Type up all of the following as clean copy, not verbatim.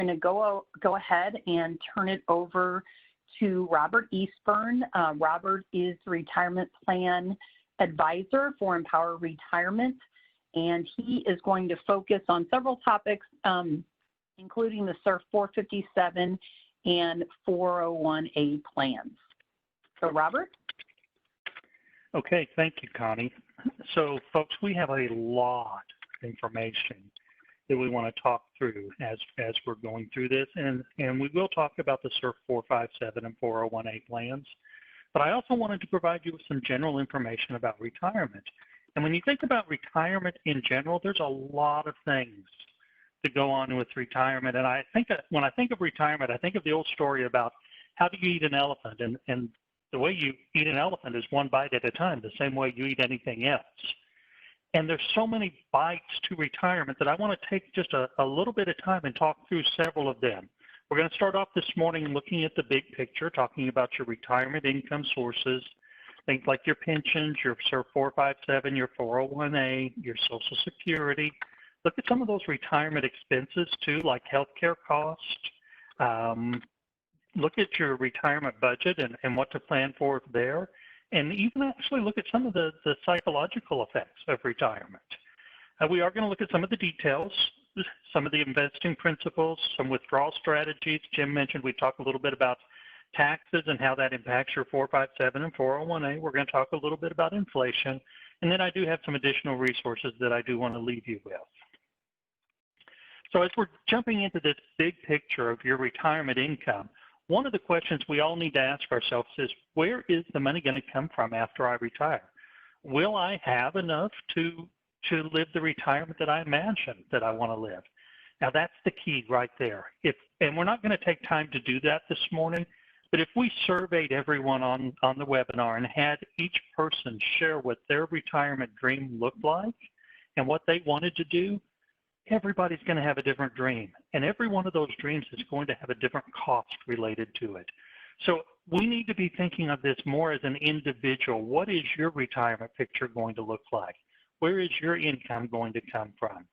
going to go ahead and turn it over to Robert Eastburn. Robert is the retirement plan advisor for Empower Retirement, and he is going to focus on several topics, including the SURF 457 and 401A plans. So, Robert? Okay, thank you, Connie. So, folks, we have a lot of information that we want to talk through as we're going through this, and we will talk about the SURF 457 and 401A plans. But I also wanted to provide you with some general information about retirement. And when you think about retirement in general, there's a lot of things that go on with retirement. And I think that when I think of retirement, I think of the old story about how do you eat an elephant? And the way you eat an elephant is one bite at a time, the same way you eat anything else. And there's so many bites to retirement that I want to take just a little bit of time and talk through several of them. We're going to start off this morning looking at the big picture, talking about your retirement income sources, things like your pensions, your SURF 457, your 401A, your Social Security. Look at some of those retirement expenses too, like healthcare costs. Look at your retirement budget and what to plan for there. And even actually look at some of the psychological effects of retirement. We are going to look at some of the details, some of the investing principles, some withdrawal strategies. Jim mentioned we talk a little bit about taxes and how that impacts your 457 and 401A. We're going to talk a little bit about inflation. And then I do have some additional resources that I do want to leave you with. So as we're jumping into this big picture of your retirement income, one of the questions we all need to ask ourselves is, where is the money going to come from after I retire? Will I have enough to live the retirement that I imagine that I want to live? Now that's the key right there. And we're not going to take time to do that this morning, but if we surveyed everyone on the webinar and had each person share what their retirement dream looked like and what they wanted to do, everybody's going to have a different dream. And every one of those dreams is going to have a different cost related to it. So we need to be thinking of this more as an individual. What is your retirement picture going to look like? Where is your income going to come from?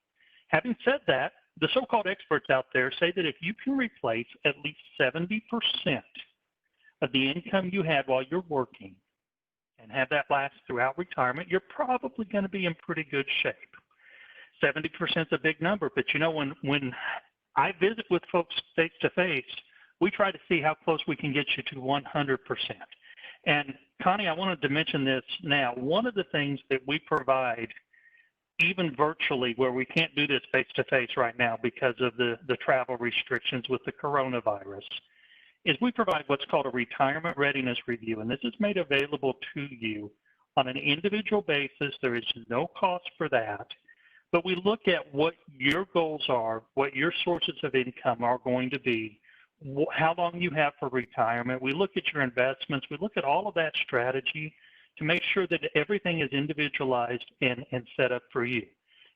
Having said that, the so-called experts out there say that if you can replace at least 70% of the income you had while you're working and have that last throughout retirement, you're probably going to be in pretty good shape. 70% is a big number, but you know, when I visit with folks face to face, we try to see how close we can get you to 100%. And Connie, I wanted to mention this now. One of the things that we provide, even virtually, where we can't do this face to face right now because of the travel restrictions with the coronavirus, is we provide what's called a retirement readiness review. And this is made available to you on an individual basis. There is no cost for that. But we look at what your goals are, what your sources of income are going to be, how long you have for retirement. We look at your investments. We look at all of that strategy to make sure that everything is individualized and set up for you.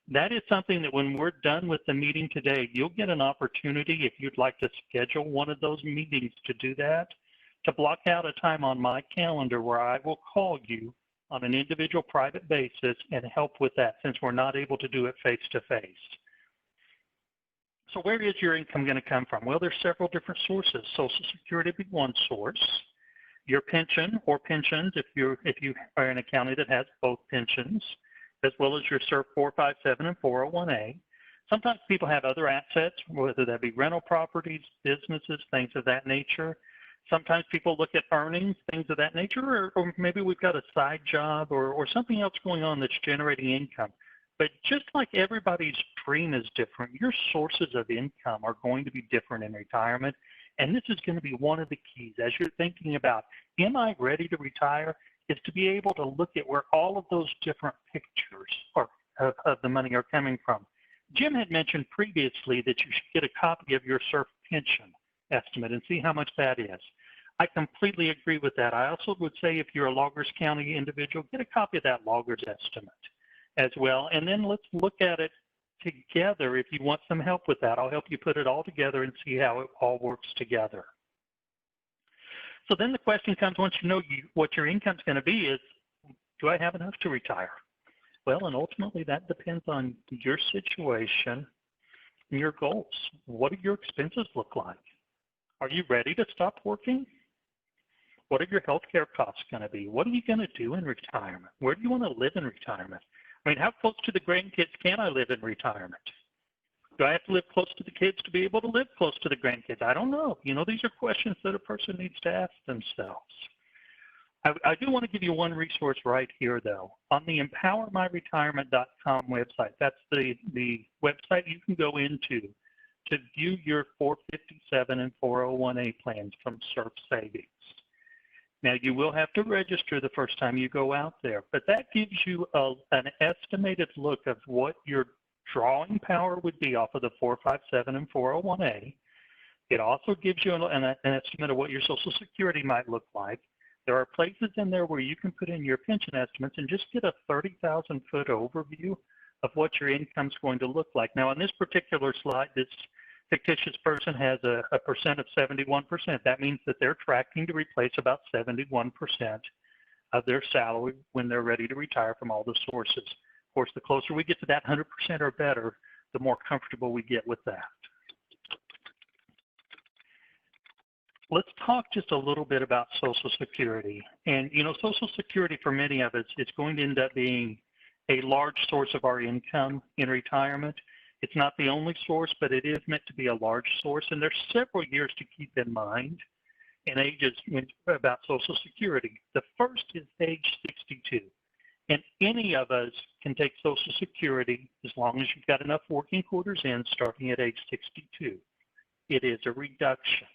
That is something that when we're done with the meeting today, you'll get an opportunity, if you'd like to schedule one of those meetings to do that, to block out a time on my calendar where I will call you on an individual private basis and help with that, since we're not able to do it face to face. So where is your income going to come from? Well, there's several different sources. Social Security would be one source. Your pension or pensions, if you are in a county that has both pensions, as well as your SURF 457 and 401A. Sometimes people have other assets, whether that be rental properties, businesses, things of that nature. Sometimes people look at earnings, things of that nature, or maybe we've got a side job or something else going on that's generating income. But just like everybody's dream is different, your sources of income are going to be different in retirement. And this is going to be one of the keys as you're thinking about, am I ready to retire, is to be able to look at where all of those different pictures of the money are coming from. Jim had mentioned previously that you should get a copy of your SURF pension estimate and see how much that is. I completely agree with that. I also would say if you're a Loggers County individual, get a copy of that Loggers estimate as well. And then let's look at it together. If you want some help with that, I'll help you put it all together and see how it all works together. So then the question comes, once you know what your income's going to be, is, do I have enough to retire? Well, and ultimately that depends on your situation. and your goals. What do your expenses look like? Are you ready to stop working? What are your healthcare costs going to be? What are you going to do in retirement? Where do you want to live in retirement? I mean, how close to the grandkids can I live in retirement? Do I have to live close to the kids to be able to live close to the grandkids? I don't know. You know, these are questions that a person needs to ask themselves. I do want to give you one resource right here, though. On the empowermyretirement.com website, that's the website you can go into to view your 457 and 401A plans from Surf Savings. Now, you will have to register the first time you go out there, but that gives you an estimated look of what your drawing power would be off of the 457 and 401A. It also gives you an estimate of what your Social Security might look like. There are places in there where you can put in your pension estimates and just get a 30,000-foot overview of what your income is going to look like. Now, on this particular slide, this fictitious person has a percent of 71%. That means that they're tracking to replace about 71% of their salary when they're ready to retire from all the sources. Of course, the closer we get to that 100% or better, the more comfortable we get with that. Let's talk just a little bit about Social Security. And, you know, Social Security for many of us, it's going to end up being a large source of our income in retirement. It's not the only source, but it is meant to be a large source. And there's several years to keep in mind and ages about Social Security. The first is age 62. And any of us can take Social Security as long as you've got enough working quarters in starting at age 62. It is a reduction.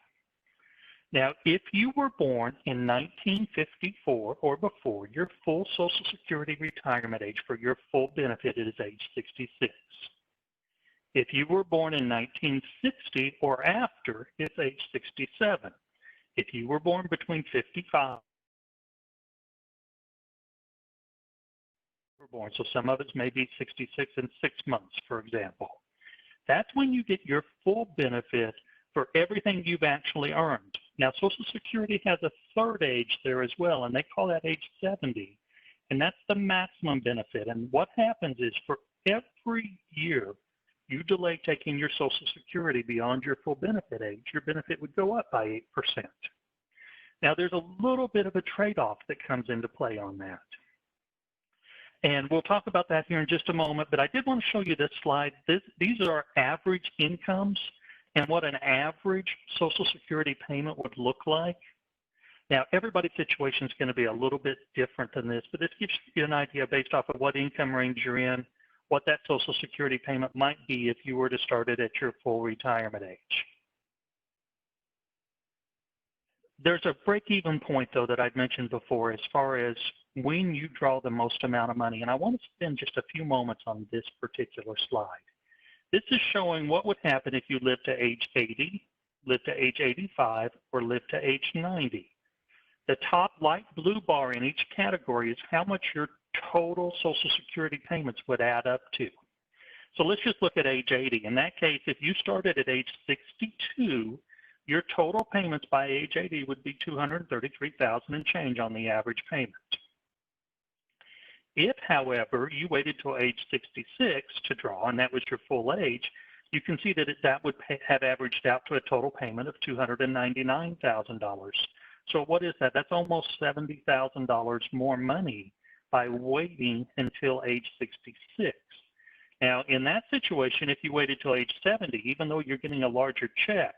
Now, if you were born in 1954 or before, your full Social Security retirement age for your full benefit is age 66. If you were born in 1960 or after, it's age 67. If you were born between 55 born, so some of us may be 66 and 6 months, for example. That's when you get your full benefit for everything you've actually earned. Now, Social Security has a third age there as well, and they call that age 70, and that's the maximum benefit. And what happens is for every year you delay taking your Social Security beyond your full benefit age, your benefit would go up by 8%. Now, there's a little bit of a trade-off that comes into play on that. And we'll talk about that here in just a moment, but I did want to show you this slide. These are average incomes and what an average Social Security payment would look like. Now, everybody's situation is going to be a little bit different than this, but this gives you an idea based off of what income range you're in, what that Social Security payment might be if you were to start it at your full retirement age. There's a break-even point, though, that I'd mentioned before as far as when you draw the most amount of money, and I want to spend just a few moments on this particular slide. This is showing what would happen if you lived to age 80, lived to age 85, or lived to age 90. The top light blue bar in each category is how much your total Social Security payments would add up to. So let's just look at age 80. In that case, if you started at age 62, your total payments by age 80 would be $233,000 and change on the average payment. If, however, you waited till age 66 to draw, and that was your full age, you can see that that would have averaged out to a total payment of $299,000. So what is that? That's almost $70,000 more money by waiting until age 66. Now, in that situation, if you waited till age 70, even though you're getting a larger check,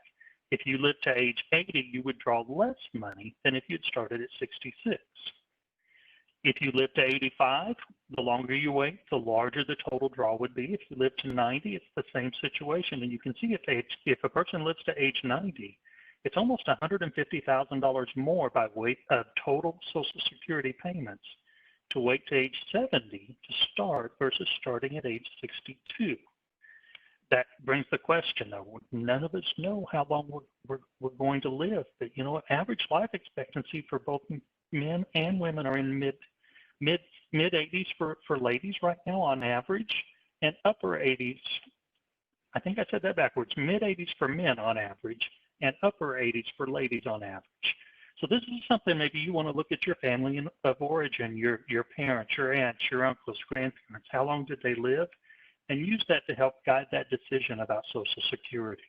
if you lived to age 80, you would draw less money than if you'd started at 66. If you live to 85, the longer you wait, the larger the total draw would be. If you live to 90, it's the same situation. And you can see if a person lives to age 90, it's almost $150,000 more by total Social Security payments to wait to age 70 to start versus starting at age 62. That brings the question, though. None of us know how long we're going to live. But, you know, average life expectancy for both men and women are in mid 80s for ladies right now on average, and upper 80s. I think I said that backwards. Mid 80s for men on average, and upper 80s for ladies on average. So this is something maybe you want to look at your family of origin, your parents, your aunts, your uncles, grandparents. How long did they live? and use that to help guide that decision about Social Security.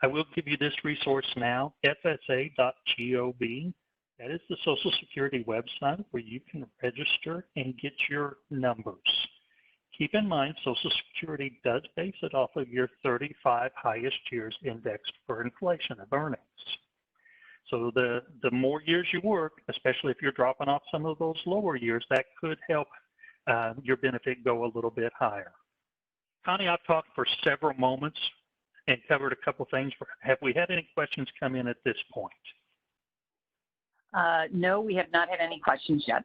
I will give you this resource now, fsa.gov. That is the Social Security website where you can register and get your numbers. Keep in mind, Social Security does base it off of your 35 highest years indexed for inflation of earnings. So the more years you work, especially if you're dropping off some of those lower years, that could help your benefit go a little bit higher. Connie, I've talked for several moments and covered a couple things. Have we had any questions come in at this point? No, we have not had any questions yet.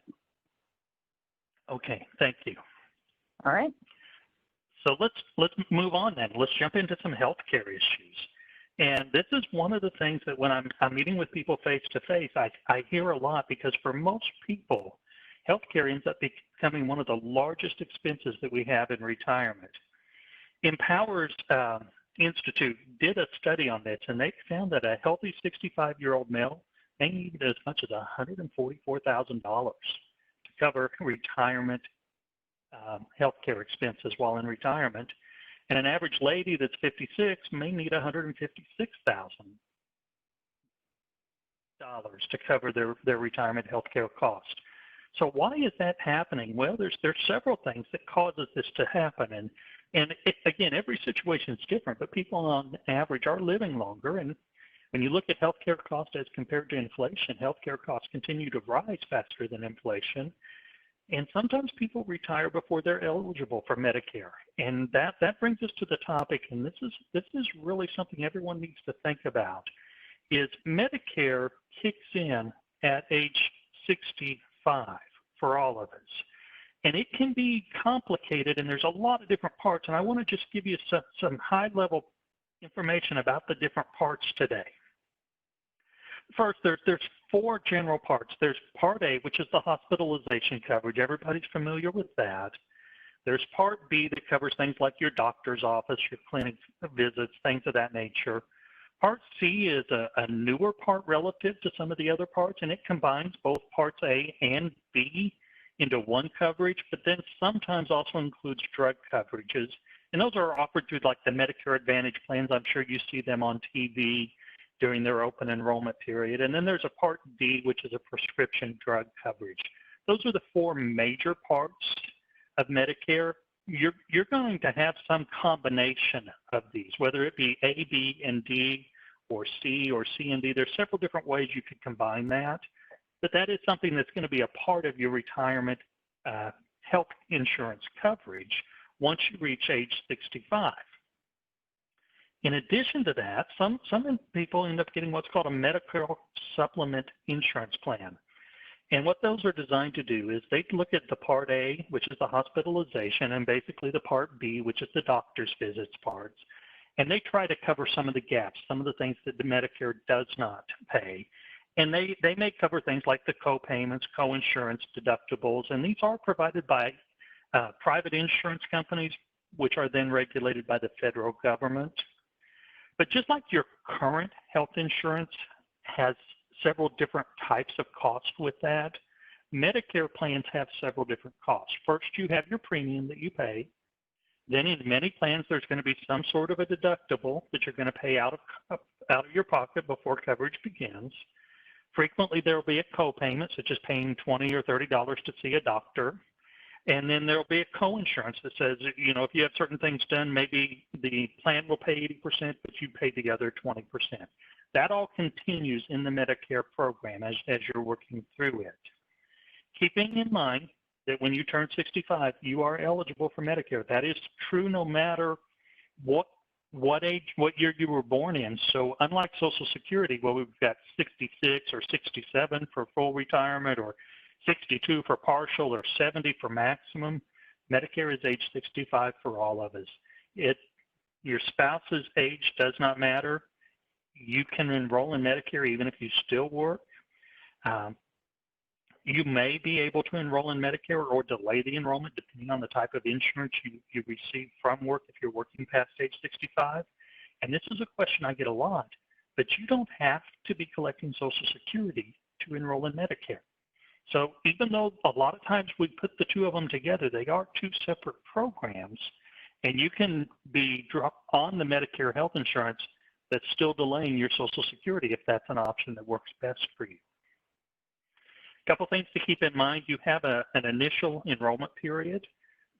Okay, thank you. All right. So let's move on then. Let's jump into some healthcare issues. And this is one of the things that when I'm meeting with people face to face, I hear a lot, because for most people, healthcare ends up becoming one of the largest expenses that we have in retirement. Empower's Institute did a study on this, and they found that a healthy 65-year-old male may need as much as $144,000 to cover retirement healthcare expenses while in retirement, and an average lady that's 56 may need $156,000 to cover their retirement healthcare cost. So why is that happening? Well, there's several things that causes this to happen, and again, every situation is different, but people on average are living longer, and when you look at healthcare costs as compared to inflation, healthcare costs continue to rise faster than inflation. And sometimes people retire before they're eligible for Medicare. And that brings us to the topic, and this is really something everyone needs to think about, is Medicare kicks in at age 65 for all of us. And it can be complicated, and there's a lot of different parts, and I want to just give you some high-level information about the different parts today. First, there's four general parts. There's Part A, which is the hospitalization coverage. Everybody's familiar with that. There's Part B that covers things like your doctor's office, your clinic visits, things of that nature. Part C is a newer part relative to some of the other parts, and it combines both Parts A and B into one coverage, but then sometimes also includes drug coverages. And those are offered through like the Medicare Advantage plans. I'm sure you see them on TV during their open enrollment period. And then there's a Part D, which is a prescription drug coverage. Those are the four major parts of Medicare. You're going to have some combination of these, whether it be A, B, and D, or C and D. There's several different ways you could combine that, but that is something that's going to be a part of your retirement health insurance coverage once you reach age 65. In addition to that, some people end up getting what's called a Medicare Supplement Insurance Plan. And what those are designed to do is they look at the Part A, which is the hospitalization, and basically the Part B, which is the doctor's visits parts. And they try to cover some of the gaps, some of the things that the Medicare does not pay. And they may cover things like the co-payments, co-insurance, deductibles, and these are provided by private insurance companies, which are then regulated by the federal government. But just like your current health insurance has several different types of costs with that, Medicare plans have several different costs. First, you have your premium that you pay. Then in many plans, there's going to be some sort of a deductible that you're going to pay out of your pocket before coverage begins. Frequently, there will be a co-payment, such as paying $20 or $30 to see a doctor. And then there will be a co-insurance that says, you know, if you have certain things done, maybe the plan will pay 80%, but you pay the other 20%. That all continues in the Medicare program as you're working through it. Keeping in mind that when you turn 65, you are eligible for Medicare. That is true no matter what age, what year you were born in. So unlike Social Security, where we've got 66 or 67 for full retirement, or 62 for partial, or 70 for maximum, Medicare is age 65 for all of us. Your spouse's age does not matter. You can enroll in Medicare even if you still work. You may be able to enroll in Medicare or delay the enrollment depending on the type of insurance you receive from work if you're working past age 65. And this is a question I get a lot, but you don't have to be collecting Social Security to enroll in Medicare. So even though a lot of times we put the two of them together, they are two separate programs, and you can be on the Medicare health insurance that's still delaying your Social Security if that's an option that works best for you. A couple things to keep in mind: you have an initial enrollment period,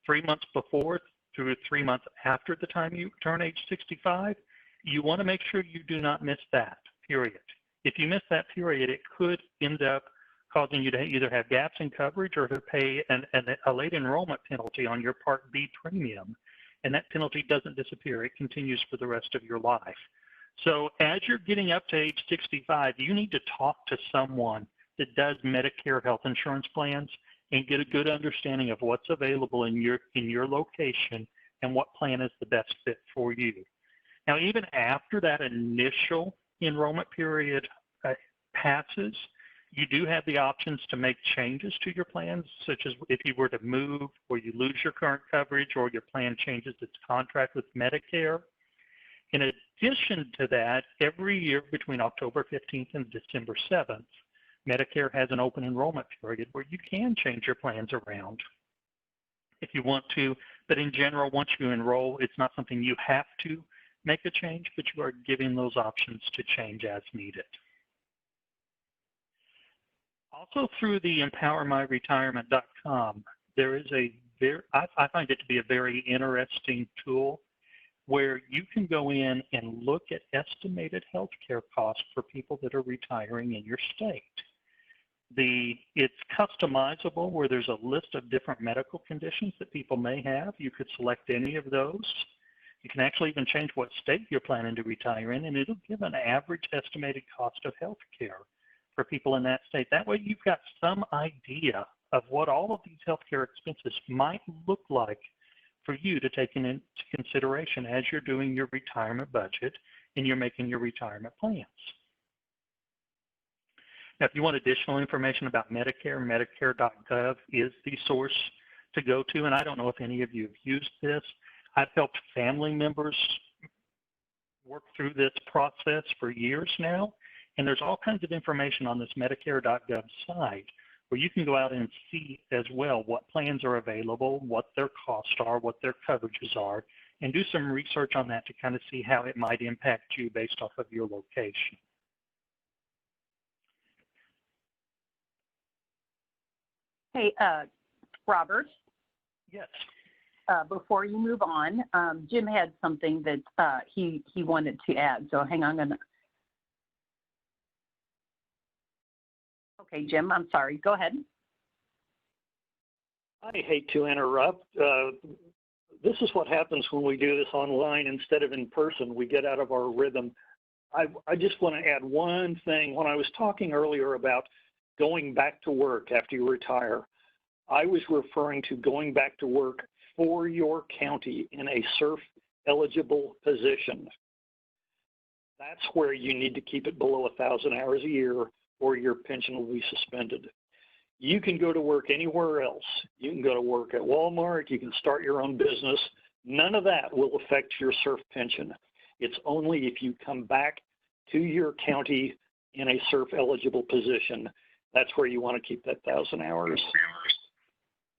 3 months before through 3 months after the time you turn age 65. You want to make sure you do not miss that period. If you miss that period, it could end up causing you to either have gaps in coverage or to pay a late enrollment penalty on your Part B premium. And that penalty doesn't disappear. It continues for the rest of your life. So as you're getting up to age 65, you need to talk to someone that does Medicare health insurance plans and get a good understanding of what's available in your location and what plan is the best fit for you. Now, even after that initial enrollment period passes, you do have the options to make changes to your plans, such as if you were to move or you lose your current coverage or your plan changes its contract with Medicare. In addition to that, every year between October 15th and December 7th, Medicare has an open enrollment period where you can change your plans around if you want to. But in general, once you enroll, it's not something you have to make a change, but you are given those options to change as needed. Also, through the EmpowerMyRetirement.com, there is I find it to be a very interesting tool where you can go in and look at estimated healthcare costs for people that are retiring in your state. It's customizable, where there's a list of different medical conditions that people may have. You could select any of those. You can actually even change what state you're planning to retire in, and it'll give an average estimated cost of healthcare for people in that state. That way you've got some idea of what all of these healthcare expenses might look like for you to take into consideration as you're doing your retirement budget and you're making your retirement plans. Now, if you want additional information about Medicare, Medicare.gov is the source to go to, and I don't know if any of you have used this. I've helped family members work through this process for years now, and there's all kinds of information on this Medicare.gov site where you can go out and see as well what plans are available, what their costs are, what their coverages are, and do some research on that to kind of see how it might impact you based off of your location. Hey, Robert. Yes. Before you move on, Jim had something that he wanted to add. So hang on. Okay, Jim, I'm sorry. Go ahead. I hate to interrupt. This is what happens when we do this online instead of in person. We get out of our rhythm. I just want to add one thing. When I was talking earlier about going back to work after you retire, I was referring to going back to work for your county in a SERF-eligible position. That's where you need to keep it below 1,000 hours a year or your pension will be suspended. You can go to work anywhere else. You can go to work at Walmart. You can start your own business. None of that will affect your SERF pension. It's only if you come back to your county in a SERF-eligible position. That's where you want to keep that 1,000 hours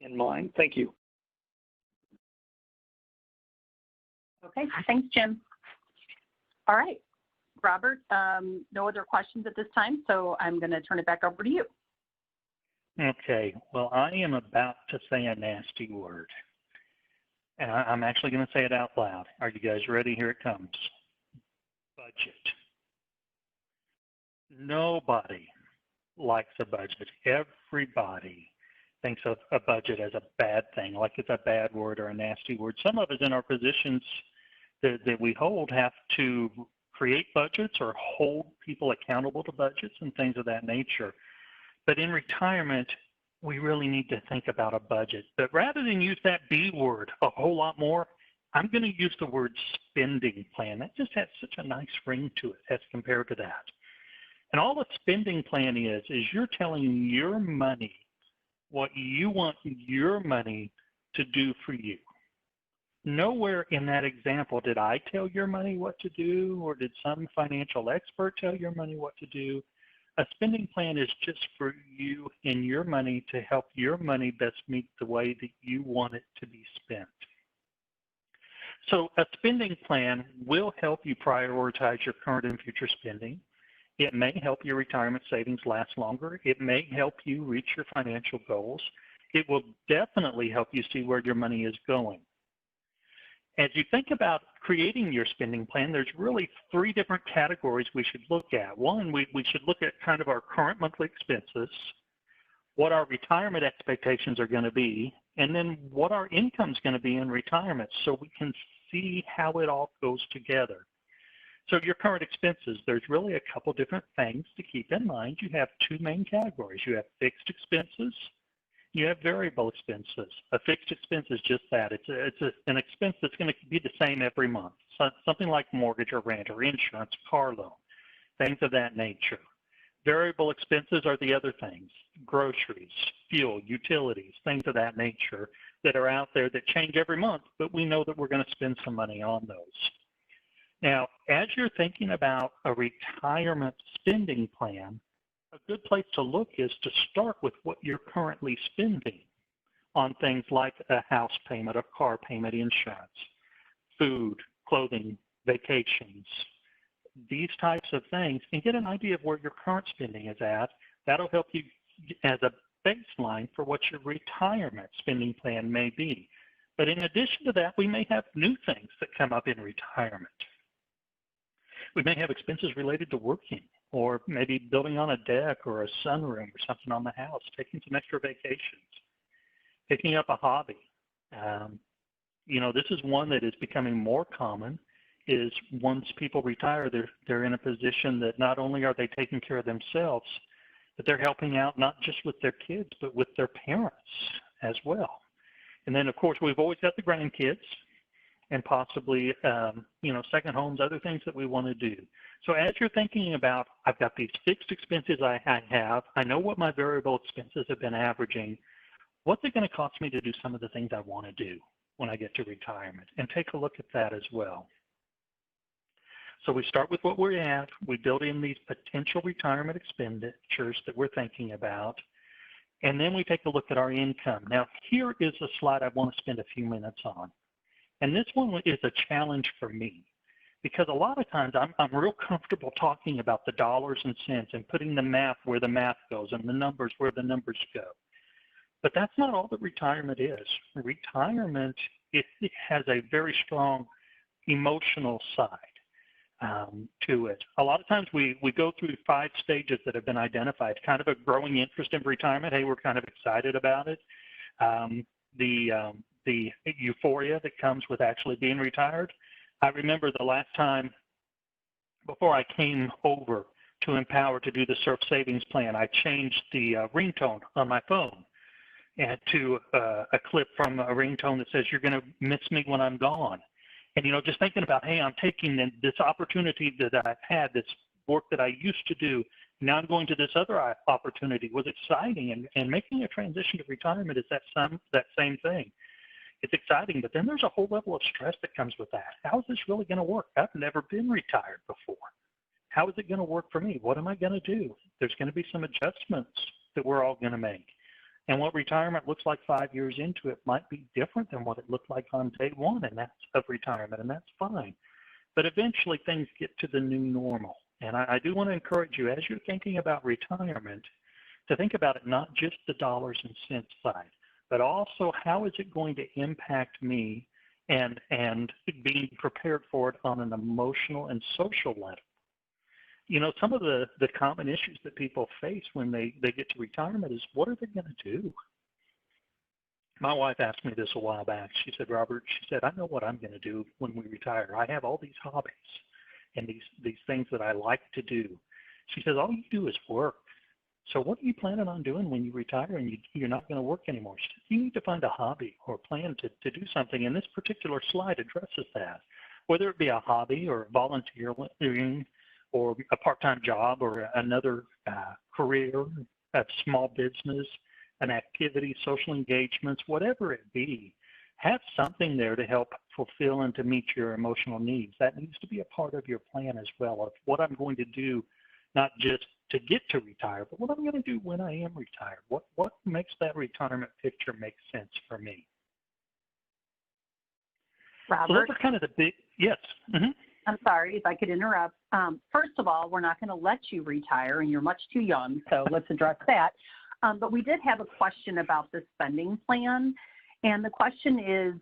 in mind. Thank you. Okay, thanks, Jim. All right, Robert, no other questions at this time, so I'm going to turn it back over to you. Okay, well, I am about to say a nasty word, and I'm actually going to say it out loud. Are you guys ready? Here it comes. Budget. Nobody likes a budget. Everybody thinks of a budget as a bad thing, like it's a bad word or a nasty word. Some of us in our positions that we hold have to create budgets or hold people accountable to budgets and things of that nature. But in retirement, we really need to think about a budget. But rather than use that B word a whole lot more, I'm going to use the word spending plan. That just has such a nice ring to it as compared to that. And all a spending plan is you're telling your money what you want your money to do for you. Nowhere in that example did I tell your money what to do, or did some financial expert tell your money what to do. A spending plan is just for you and your money to help your money best meet the way that you want it to be spent. So a spending plan will help you prioritize your current and future spending. It may help your retirement savings last longer. It may help you reach your financial goals. It will definitely help you see where your money is going. As you think about creating your spending plan, there's really three different categories we should look at. One, we should look at kind of our current monthly expenses, what our retirement expectations are going to be, and then what our income is going to be in retirement so we can see how it all goes together. So your current expenses, there's really a couple different things to keep in mind. You have two main categories. You have fixed expenses. You have variable expenses. A fixed expense is just that. It's an expense that's going to be the same every month. So something like mortgage or rent or insurance, car loan, things of that nature. Variable expenses are the other things, groceries, fuel, utilities, things of that nature that are out there that change every month, but we know that we're going to spend some money on those. Now, as you're thinking about a retirement spending plan, a good place to look is to start with what you're currently spending on things like a house payment, a car payment, insurance, food, clothing, vacations, these types of things, and get an idea of where your current spending is at. That'll help you as a baseline for what your retirement spending plan may be. But in addition to that, we may have new things that come up in retirement. We may have expenses related to working, or maybe building on a deck or a sunroom or something on the house, taking some extra vacations, picking up a hobby. This is one that is becoming more common, is once people retire, they're in a position that not only are they taking care of themselves, but they're helping out not just with their kids, but with their parents as well. And then, of course, we've always got the grandkids, and possibly, second homes, other things that we want to do. So as you're thinking about, I've got these fixed expenses I have, I know what my variable expenses have been averaging, what's it going to cost me to do some of the things I want to do when I get to retirement? And take a look at that as well. So we start with what we have, we build in these potential retirement expenditures that we're thinking about, and then we take a look at our income. Now, here is a slide I want to spend a few minutes on. And this one is a challenge for me because a lot of times I'm real comfortable talking about the dollars and cents and putting the math where the math goes and the numbers where the numbers go. But that's not all that retirement is. Retirement, it has a very strong emotional side to it. A lot of times we go through 5 stages that have been identified, kind of a growing interest in retirement. Hey, we're kind of excited about it. The euphoria that comes with actually being retired. I remember the last time before I came over to Empower to do the Surf Savings Plan, I changed the ringtone on my phone and to a clip from a ringtone that says, "You're going to miss me when I'm gone." And, just thinking about, hey, I'm taking this opportunity that I've had, this work that I used to do, now I'm going to this other opportunity, was exciting. And making a transition to retirement is that same thing. It's exciting, but then there's a whole level of stress that comes with that. How is this really going to work? I've never been retired before. How is it going to work for me? What am I going to do? There's going to be some adjustments that we're all going to make. And what retirement looks like 5 years into it might be different than what it looked like on day one, and that's of retirement, and that's fine. But eventually things get to the new normal. And I do want to encourage you, as you're thinking about retirement, to think about it not just the dollars and cents side, but also how is it going to impact me and being prepared for it on an emotional and social level. Some of the common issues that people face when they get to retirement is, what are they going to do? My wife asked me this a while back. She said, Robert, I know what I'm going to do when we retire. I have all these hobbies and these things that I like to do. She says, all you do is work. So what are you planning on doing when you retire and you're not going to work anymore? She says, you need to find a hobby or a plan to do something. And this particular slide addresses that, whether it be a hobby or volunteering or a part-time job or another career, a small business, an activity, social engagements, whatever it be. Have something there to help fulfill and to meet your emotional needs. That needs to be a part of your plan as well, of what I'm going to do, not just to get to retire, but what I'm going to do when I am retired. What makes that retirement picture make sense for me? Robert? So those are kind of the big, yes. Mm-hmm. I'm sorry if I could interrupt. First of all, we're not going to let you retire, and you're much too young, so let's address that. But we did have a question about the spending plan, and the question is,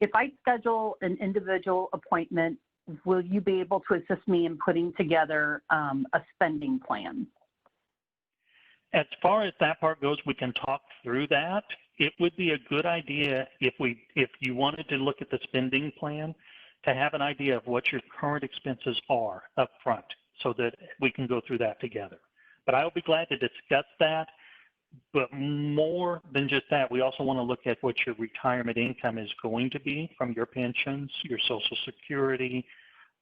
if I schedule an individual appointment, will you be able to assist me in putting together a spending plan? As far as that part goes, we can talk through that. It would be a good idea if you wanted to look at the spending plan to have an idea of what your current expenses are up front so that we can go through that together. But I'll be glad to discuss that. But more than just that, we also want to look at what your retirement income is going to be from your pensions, your Social Security,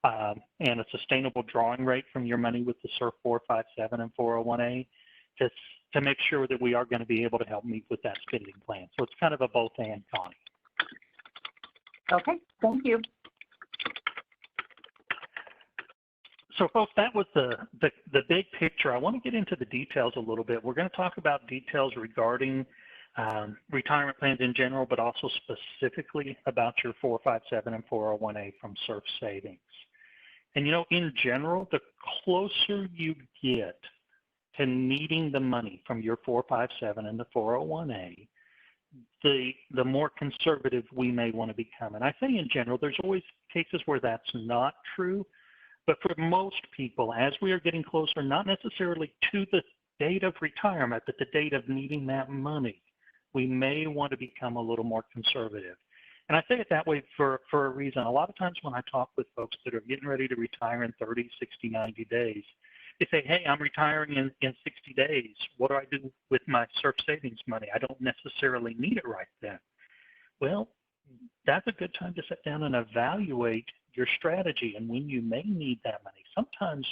and a sustainable drawing rate from your money with the SERF 457 and 401A to make sure that we are going to be able to help meet with that spending plan. So it's kind of a both and, Connie. Okay, thank you. So folks, that was the big picture. I want to get into the details a little bit. We're going to talk about details regarding retirement plans in general, but also specifically about your 457 and 401A from SERF Savings. And you know, in general, the closer you get to needing the money from your 457 and the 401A, the more conservative we may want to become. And I say in general, there's always cases where that's not true. But for most people, as we are getting closer, not necessarily to the date of retirement, but the date of needing that money, we may want to become a little more conservative. And I say it that way for a reason. A lot of times when I talk with folks that are getting ready to retire in 30, 60, 90 days, they say, hey, I'm retiring in 60 days. What do I do with my SERF savings money? I don't necessarily need it right then. Well, that's a good time to sit down and evaluate your strategy and when you may need that money. Sometimes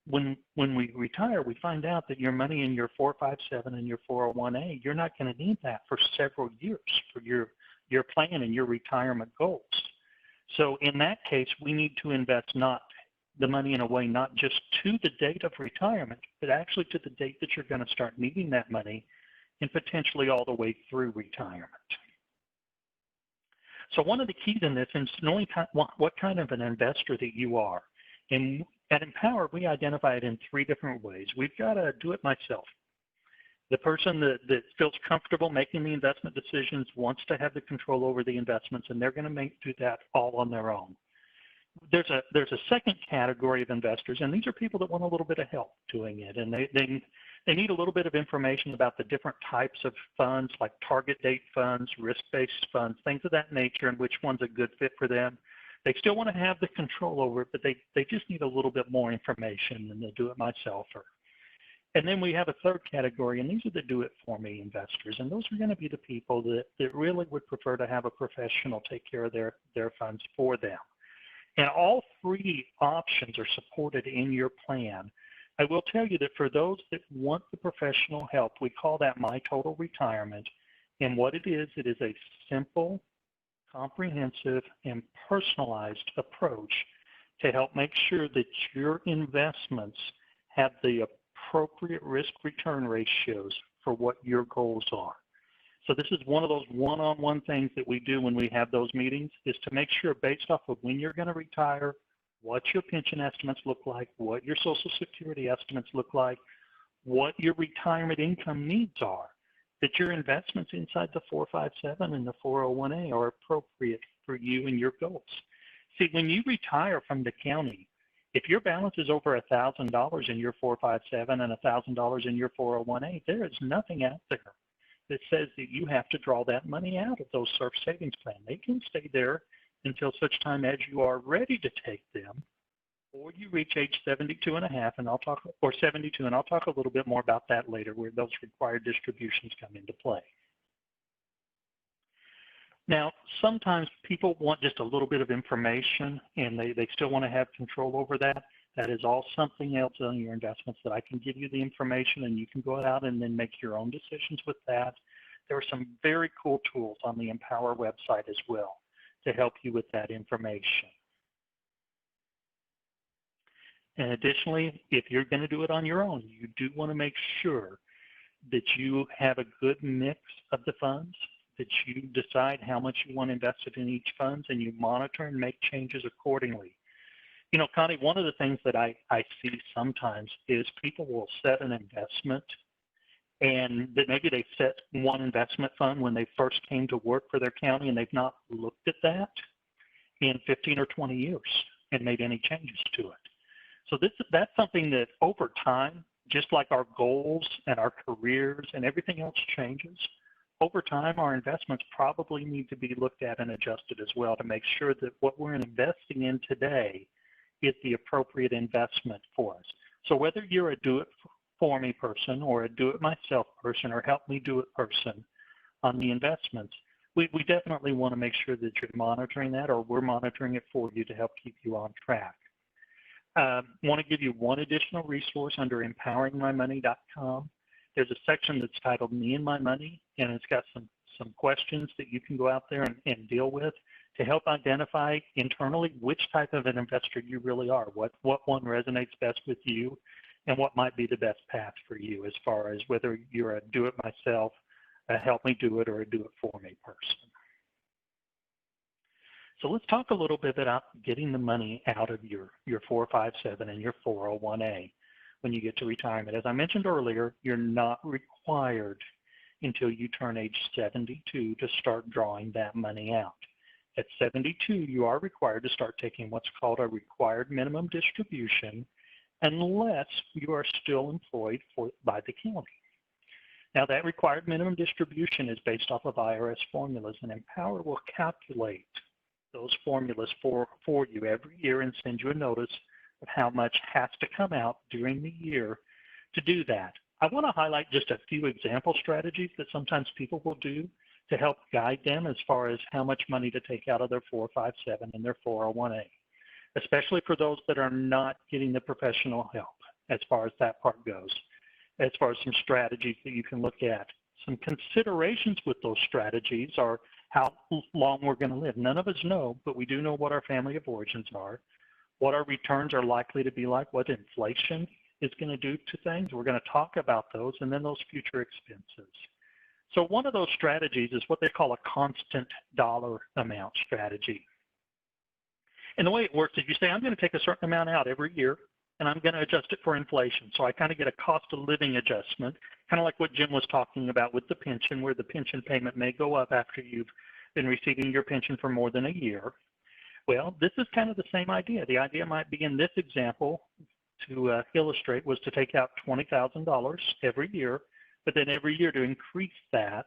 when we retire, we find out that your money in your 457 and your 401A, you're not going to need that for several years for your plan and your retirement goals. So in that case, we need to invest not the money in a way not just to the date of retirement, but actually to the date that you're going to start needing that money and potentially all the way through retirement. So one of the keys in this is knowing what kind of an investor that you are. And at Empower, we identify it in 3 different ways. We've got a do-it-myself. The person that feels comfortable making the investment decisions wants to have the control over the investments, and they're going to do that all on their own. There's a second category of investors, and these are people that want a little bit of help doing it, and they need a little bit of information about the different types of funds, like target date funds, risk-based funds, things of that nature, and which one's a good fit for them. They still want to have the control over it, but they just need a little bit more information than the do-it-myselfer. And then we have a third category, and these are the do-it-for-me investors, and those are going to be the people that really would prefer to have a professional take care of their funds for them. And all 3 options are supported in your plan. I will tell you that for those that want the professional help, we call that My Total Retirement. And what it is a simple, comprehensive, and personalized approach to help make sure that your investments have the appropriate risk-return ratios for what your goals are. So this is one of those one-on-one things that we do when we have those meetings, is to make sure based off of when you're going to retire, what your pension estimates look like, what your Social Security estimates look like, what your retirement income needs are, that your investments inside the 457 and the 401A are appropriate for you and your goals. See, when you retire from the county, if your balance is over $1,000 in your 457 and $1,000 in your 401A, there is nothing out there that says that you have to draw that money out of those SERF savings plan. They can stay there until such time as you are ready to take them, or you reach age 72 and a half, and I'll talk, or 72, and I'll talk a little bit more about that later, where those required distributions come into play. Now, sometimes people want just a little bit of information, and they still want to have control over that. That is all something else on your investments that I can give you the information, and you can go out and then make your own decisions with that. There are some very cool tools on the Empower website as well to help you with that information. And additionally, if you're going to do it on your own, you do want to make sure that you have a good mix of the funds, that you decide how much you want invested in each fund, and you monitor and make changes accordingly. You know, Connie, one of the things that I see sometimes is people will set an investment, and that maybe they set one investment fund when they first came to work for their county, and they've not looked at that in 15 or 20 years and made any changes to it. So that's something that over time, just like our goals and our careers and everything else changes, over time our investments probably need to be looked at and adjusted as well to make sure that what we're investing in today is the appropriate investment for us. So whether you're a do-it-for-me person or a do-it-myself person or help-me-do-it person on the investments, we definitely want to make sure that you're monitoring that, or we're monitoring it for you to help keep you on track. Want to give you one additional resource under empoweringmymoney.com. There's a section that's titled Me and My Money, and it's got some questions that you can go out there and deal with to help identify internally which type of an investor you really are, what one resonates best with you, and what might be the best path for you as far as whether you're a do-it-myself, a help-me-do-it, or a do-it-for-me person. So let's talk a little bit about getting the money out of your 457 and your 401A when you get to retirement. As I mentioned earlier, you're not required until you turn age 72 to start drawing that money out. At 72, you are required to start taking what's called a required minimum distribution unless you are still employed by the county. Now, that required minimum distribution is based off of IRS formulas, and Empower will calculate those formulas for you every year and send you a notice of how much has to come out during the year to do that. I want to highlight just a few example strategies that sometimes people will do to help guide them as far as how much money to take out of their 457 and their 401A, especially for those that are not getting the professional help as far as that part goes. As far as some strategies that you can look at. Some considerations with those strategies are how long we're going to live. None of us know, but we do know what our family of origins are, what our returns are likely to be like, what inflation is going to do to things. We're going to talk about those, and then those future expenses. So one of those strategies is what they call a constant dollar amount strategy. And the way it works is you say, I'm going to take a certain amount out every year, and I'm going to adjust it for inflation. So I kind of get a cost of living adjustment, kind of like what Jim was talking about with the pension, where the pension payment may go up after you've been receiving your pension for more than a year. Well, this is kind of the same idea. The idea might be in this example to illustrate was to take out $20,000 every year, but then every year to increase that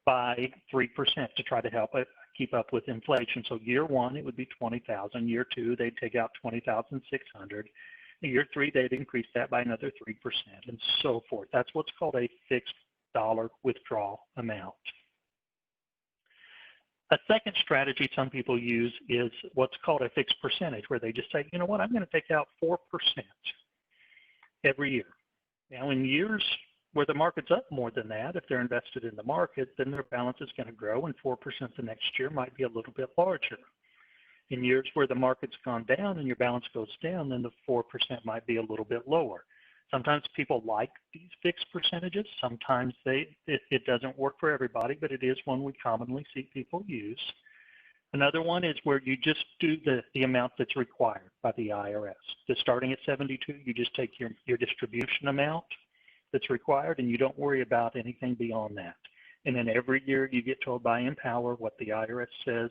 by 3% to try to help it keep up with inflation. So year one, it would be 20,000. Year two, they'd take out 20,600. Year three, they'd increase that by another 3% and so forth. That's what's called a fixed dollar withdrawal amount. A second strategy some people use is what's called a fixed percentage, where they just say, you know what, I'm going to take out 4% every year. Now, in years where the market's up more than that, if they're invested in the market, then their balance is going to grow, and 4% the next year might be a little bit larger. In years where the market's gone down and your balance goes down, then the 4% might be a little bit lower. Sometimes people like these fixed percentages. Sometimes it doesn't work for everybody, but it is one we commonly see people use. Another one is where you just do the amount that's required by the IRS. So starting at 72, you just take your distribution amount that's required, and you don't worry about anything beyond that. And then every year you get told by Empower what the IRS says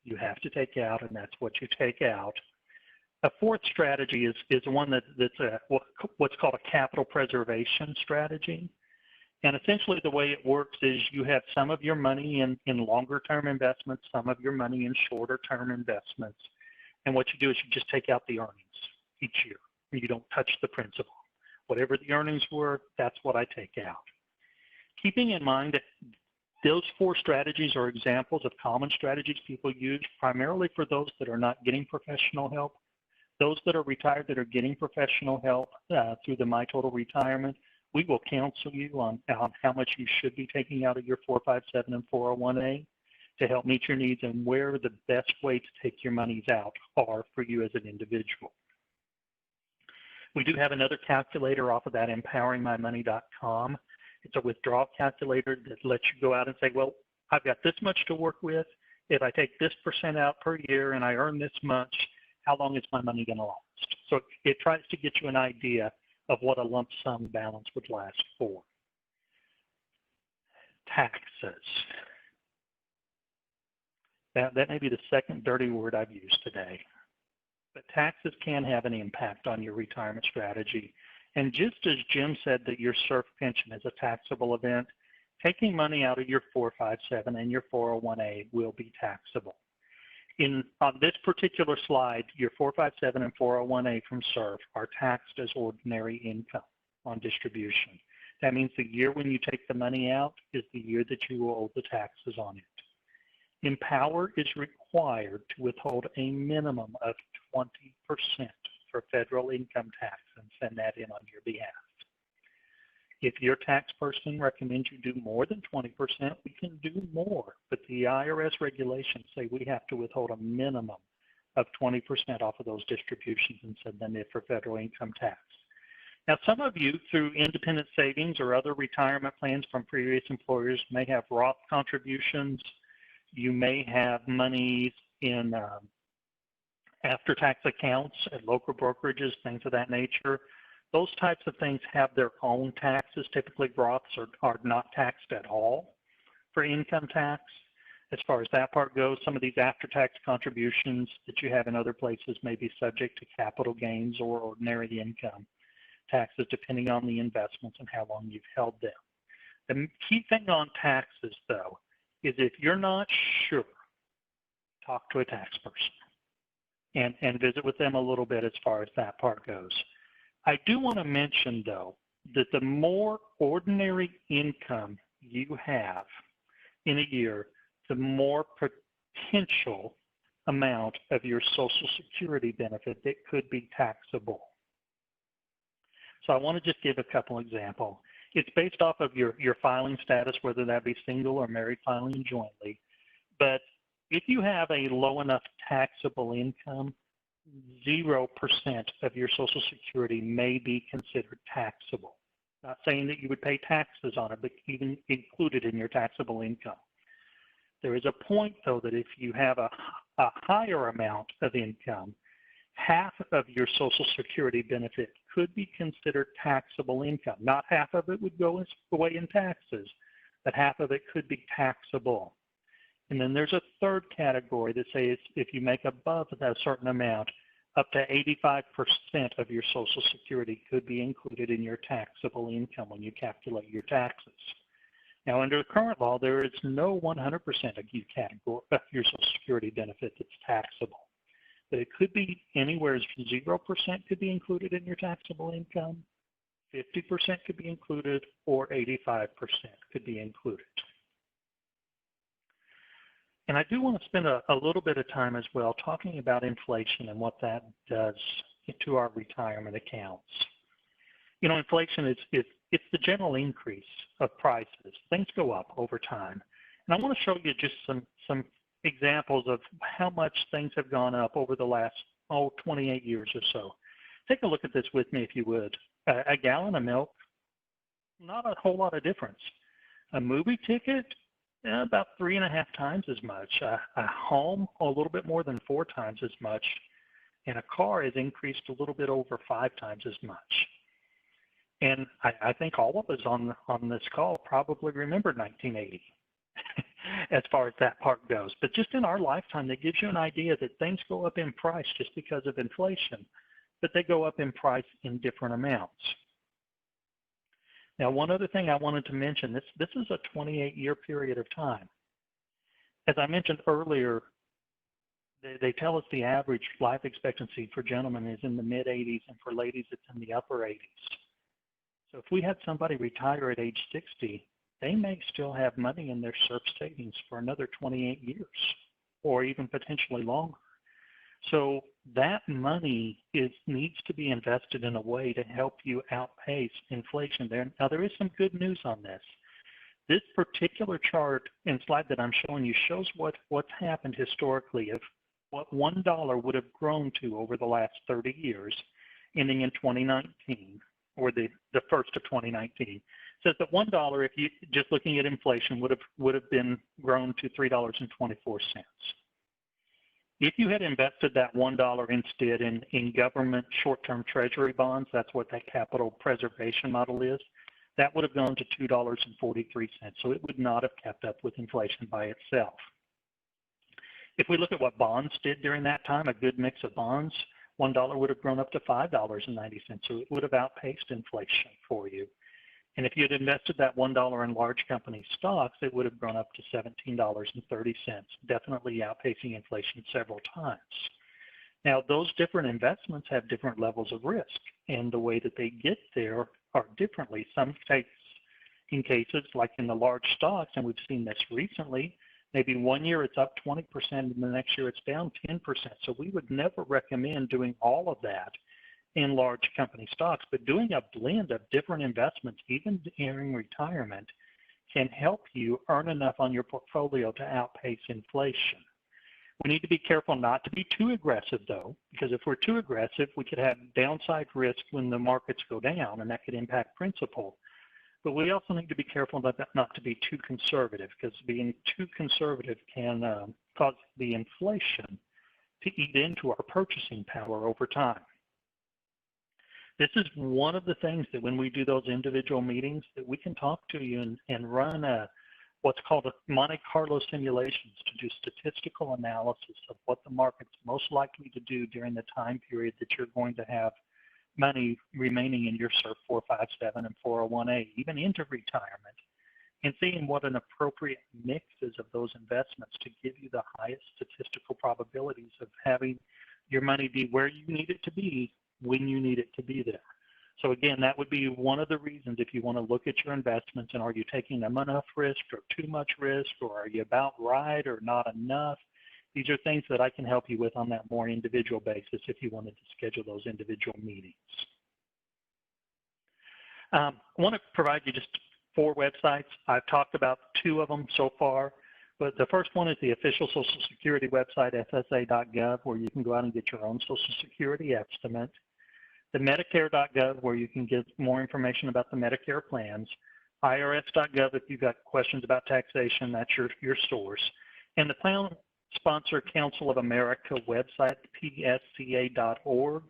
you have to take out, and that's what you take out. A fourth strategy is one that's what's called a capital preservation strategy. And essentially the way it works is you have some of your money in longer term investments, some of your money in shorter term investments. And what you do is you just take out the earnings each year. You don't touch the principal. Whatever the earnings were, that's what I take out. Keeping in mind that those four strategies are examples of common strategies people use primarily for those that are not getting professional help. Those that are retired that are getting professional help through the My Total Retirement, we will counsel you on how much you should be taking out of your 457 and 401A to help meet your needs and where the best way to take your monies out are for you as an individual. We do have another calculator off of that, empoweringmymoney.com. It's a withdrawal calculator that lets you go out and say, well, I've got this much to work with. If I take this % out per year and I earn this much, how long is my money going to last? So it tries to get you an idea of what a lump sum balance would last for. Taxes. That may be the second dirty word I've used today. But taxes can have an impact on your retirement strategy. And just as Jim said that your SERF pension is a taxable event, taking money out of your 457 and your 401A will be taxable. On this particular slide, your 457 and 401A from SERF are taxed as ordinary income on distribution. That means the year when you take the money out is the year that you will owe the taxes on it. Empower is required to withhold a minimum of 20% for federal income tax and send that in on your behalf. If your tax person recommends you do more than 20%, we can do more, but the IRS regulations say we have to withhold a minimum of 20% off of those distributions and send them in for federal income tax. Now, some of you, through independent savings or other retirement plans from previous employers, may have Roth contributions. You may have monies in after-tax accounts at local brokerages, things of that nature. Those types of things have their own taxes. Typically, Roths are not taxed at all for income tax. As far as that part goes, some of these after-tax contributions that you have in other places may be subject to capital gains or ordinary income taxes, depending on the investments and how long you've held them. The key thing on taxes, though, is if you're not sure, talk to a tax person and visit with them a little bit as far as that part goes. I do want to mention, though, that the more ordinary income you have in a year, the more potential amount of your Social Security benefit that could be taxable. So I want to just give a couple examples. It's based off of your filing status, whether that be single or married filing jointly. But if you have a low enough taxable income, 0% of your Social Security may be considered taxable. Not saying that you would pay taxes on it, but even included in your taxable income. There is a point, though, that if you have a higher amount of income, half of your Social Security benefit could be considered taxable income. Not half of it would go away in taxes, but half of it could be taxable. And then there's a third category that says if you make above a certain amount, up to 85% of your Social Security could be included in your taxable income when you calculate your taxes. Now, under the current law, there is no 100% of your Social Security benefit that's taxable. But it could be anywhere as 0% could be included in your taxable income, 50% could be included, or 85% could be included. And I do want to spend a little bit of time as well talking about inflation and what that does to our retirement accounts. You know, inflation it's the general increase of prices. Things go up over time. And I want to show you just some examples of how much things have gone up over the last 28 years or so. Take a look at this with me if you would. A gallon of milk, not a whole lot of difference. A movie ticket, about 3.5 times as much. A home, a little bit more than 4 times as much. And a car has increased a little bit over 5 times as much. And I think all of us on this call probably remember 1980 as far as that part goes. But just in our lifetime, that gives you an idea that things go up in price just because of inflation, but they go up in price in different amounts. Now, one other thing I wanted to mention, this is a 28-year period of time. As I mentioned earlier, they tell us the average life expectancy for gentlemen is in the mid-80s, and for ladies, it's in the upper 80s. So if we had somebody retire at age 60, they may still have money in their SERF savings for another 28 years, or even potentially longer. So that money needs to be invested in a way to help you outpace inflation there. Now, there is some good news on this. This particular chart and slide that I'm showing you shows what's happened historically of what $1 would have grown to over the last 30 years ending in 2019, or the first of 2019, says that $1, if you just looking at inflation, would have been grown to $3.24. If you had invested that $1 instead in government short-term treasury bonds, that's what that capital preservation model is, that would have gone to $2.43. So it would not have kept up with inflation by itself. If we look at what bonds did during that time, a good mix of bonds, $1 would have grown up to $5.90. So it would have outpaced inflation for you. And if you had invested that $1 in large company stocks, it would have grown up to $17.30, definitely outpacing inflation several times. Now, those different investments have different levels of risk, and the way that they get there are differently. Some takes in cases like in the large stocks, and we've seen this recently, maybe one year it's up 20% and the next year it's down 10%. So we would never recommend doing all of that in large company stocks, but doing a blend of different investments, even during retirement, can help you earn enough on your portfolio to outpace inflation. We need to be careful not to be too aggressive, though, because if we're too aggressive, we could have downside risk when the markets go down, and that could impact principal. But we also need to be careful not to be too conservative, because being too conservative can cause the inflation to eat into our purchasing power over time. This is one of the things that when we do those individual meetings, that we can talk to you and run what's called a Monte Carlo simulations to do statistical analysis of what the market's most likely to do during the time period that you're going to have money remaining in your SERP 457 and 401A, even into retirement, and seeing what an appropriate mix is of those investments to give you the highest statistical probabilities of having your money be where you need it to be when you need it to be there. So again, that would be one of the reasons if you want to look at your investments and are you taking them enough risk or too much risk, or are you about right or not enough? These are things that I can help you with on that more individual basis if you wanted to schedule those individual meetings. I want to provide you just 4 websites. I've talked about 2 of them so far, but the first one is the official Social Security website, ssa.gov, where you can go out and get your own Social Security estimate. The Medicare.gov, where you can get more information about the Medicare plans. IRS.gov, if you've got questions about taxation, that's your source. And the Plan Sponsor Council of America website, psca.org,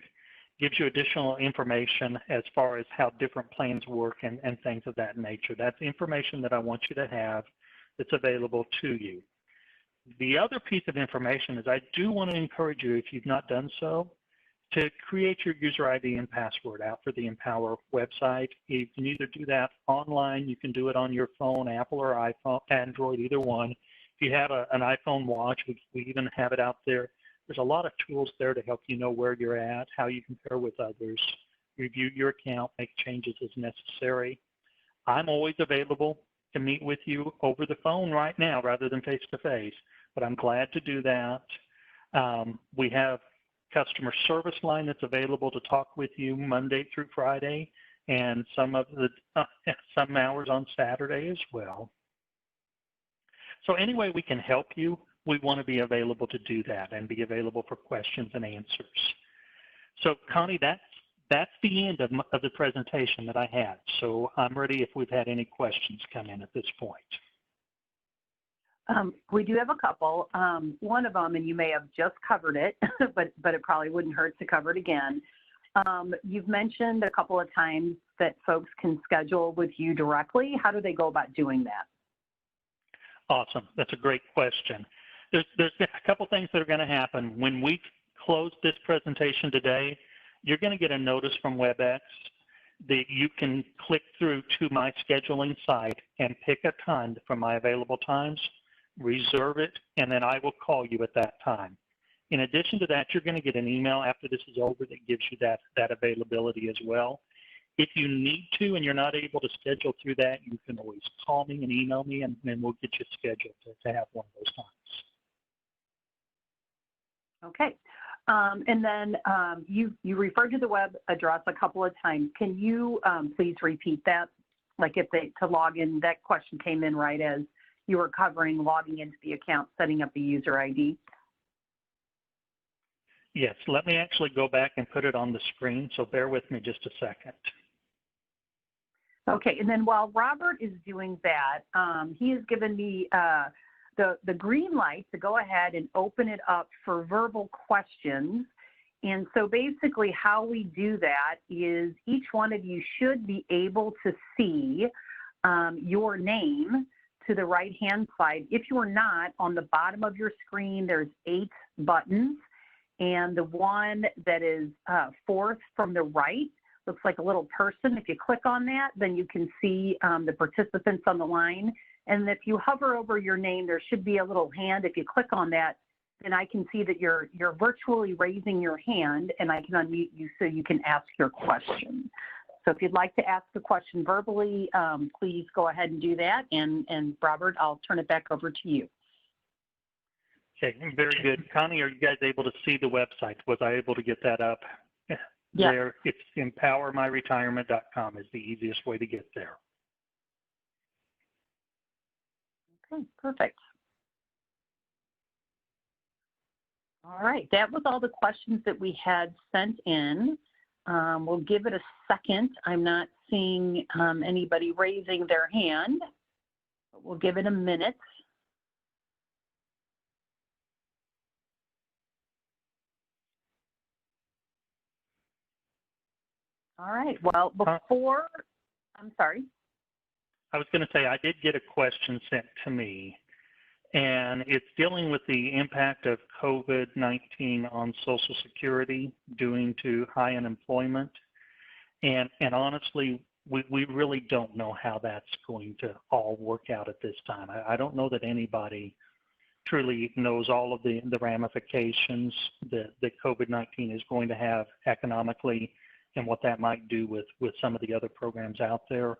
gives you additional information as far as how different plans work and things of that nature. That's information that I want you to have that's available to you. The other piece of information is I do want to encourage you, if you've not done so, to create your user ID and password out for the Empower website. You can either do that online, you can do it on your phone, Apple or iPhone, Android, either one. If you have an iPhone watch, we even have it out there. There's a lot of tools there to help you know where you're at, how you compare with others, review your account, make changes as necessary. I'm always available to meet with you over the phone right now rather than face-to-face, but I'm glad to do that. We have customer service line that's available to talk with you Monday through Friday, and some hours on Saturday as well. So any way we can help you, we want to be available to do that and be available for questions and answers. So Connie, that's the end of the presentation that I had. So I'm ready if we've had any questions come in at this point. We do have a couple. One of them, and you may have just covered it, but it probably wouldn't hurt to cover it again. You've mentioned a couple of times that folks can schedule with you directly. How do they go about doing that? Awesome. That's a great question. There's a couple things that are going to happen. When we close this presentation today, you're going to get a notice from WebEx that you can click through to my scheduling site and pick a time from my available times, reserve it, and then I will call you at that time. In addition to that, you're going to get an email after this is over that gives you that availability as well. If you need to and you're not able to schedule through that, you can always call me and email me, and then we'll get you scheduled to have one of those times. Okay. And then you referred to the web address a couple of times. Can you please repeat that? Like if to log in, that question came in right as you were covering logging into the account, setting up the user ID. Yes, let me actually go back and put it on the screen, so bear with me just a second. Okay, and then while Robert is doing that, he has given me the green light to go ahead and open it up for verbal questions. And so basically how we do that is each one of you should be able to see your name to the right-hand side. If you're not, on the bottom of your screen, there's 8 buttons. And the one that is fourth from the right looks like a little person. If you click on that, then you can see the participants on the line. And if you hover over your name, there should be a little hand. If you click on that, then I can see that you're virtually raising your hand, and I can unmute you so you can ask your question. So if you'd like to ask a question verbally, please go ahead and do that. And Robert, I'll turn it back over to you. Okay, very good. Connie, are you guys able to see the website? Was I able to get that up? Yeah. There, it's empowermyretirement.com is the easiest way to get there. Okay, perfect. All right, that was all the questions that we had sent in. We'll give it a second. I'm not seeing anybody raising their hand, but we'll give it a minute. All right, well, before, I'm sorry. I was going to say, I did get a question sent to me, and it's dealing with the impact of COVID-19 on Social Security due to high unemployment. And honestly, we really don't know how that's going to all work out at this time. I don't know that anybody truly knows all of the ramifications that COVID-19 is going to have economically and what that might do with some of the other programs out there.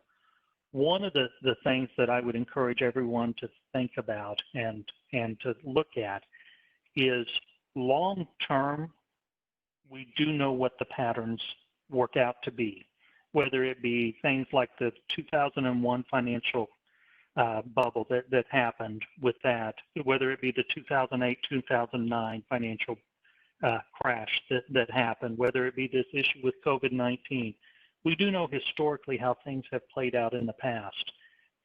One of the things that I would encourage everyone to think about and to look at is long term, we do know what the patterns work out to be, whether it be things like the 2001 financial bubble that happened with that, whether it be the 2008-2009 financial crash that happened, whether it be this issue with COVID-19. We do know historically how things have played out in the past.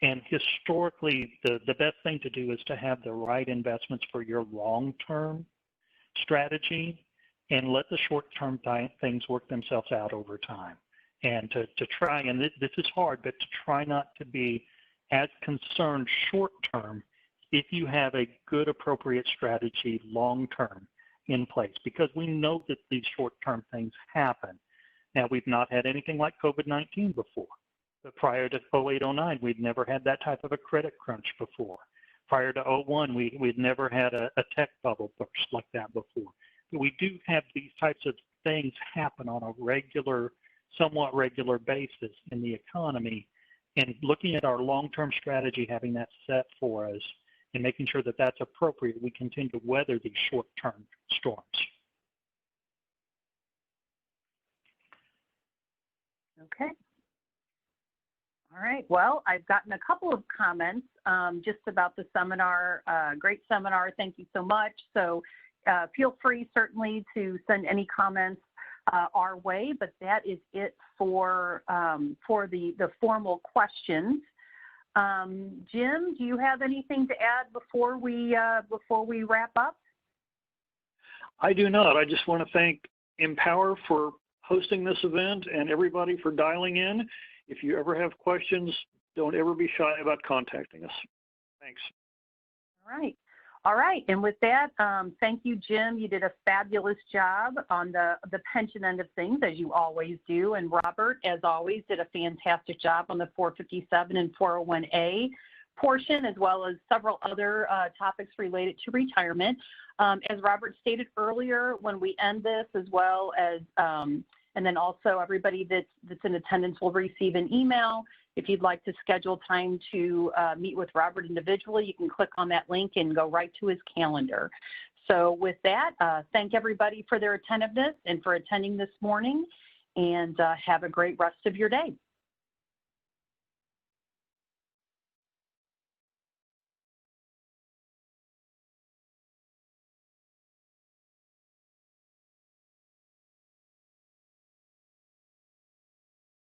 And historically, the best thing to do is to have the right investments for your long-term strategy and let the short-term things work themselves out over time. And to try, and this is hard, but to try not to be as concerned short-term if you have a good, appropriate strategy long-term in place, because we know that these short-term things happen. Now, we've not had anything like COVID-19 before, but prior to 08-09, we'd never had that type of a credit crunch before. Prior to 01, we'd never had a tech bubble burst like that before. But we do have these types of things happen on a regular, somewhat regular basis in the economy, and looking at our long-term strategy, having that set for us, and making sure that that's appropriate, we continue to weather these short-term storms. Okay. All right. Well, I've gotten a couple of comments just about the seminar. Great seminar. Thank you so much. So feel free certainly to send any comments our way, but that is it for the formal questions. Jim, do you have anything to add before we wrap up? I do not. I just want to thank Empower for hosting this event and everybody for dialing in. If you ever have questions, don't ever be shy about contacting us. Thanks. All right. All right. And with that, thank you, Jim. You did a fabulous job on the pension end of things, as you always do. And Robert, as always, did a fantastic job on the 457 and 401A portion, as well as several other topics related to retirement. As Robert stated earlier, when we end this, as well as and then also everybody that's in attendance will receive an email. If you'd like to schedule time to meet with Robert individually, you can click on that link and go right to his calendar. So with that, thank everybody for their attentiveness and for attending this morning, and have a great rest of your day.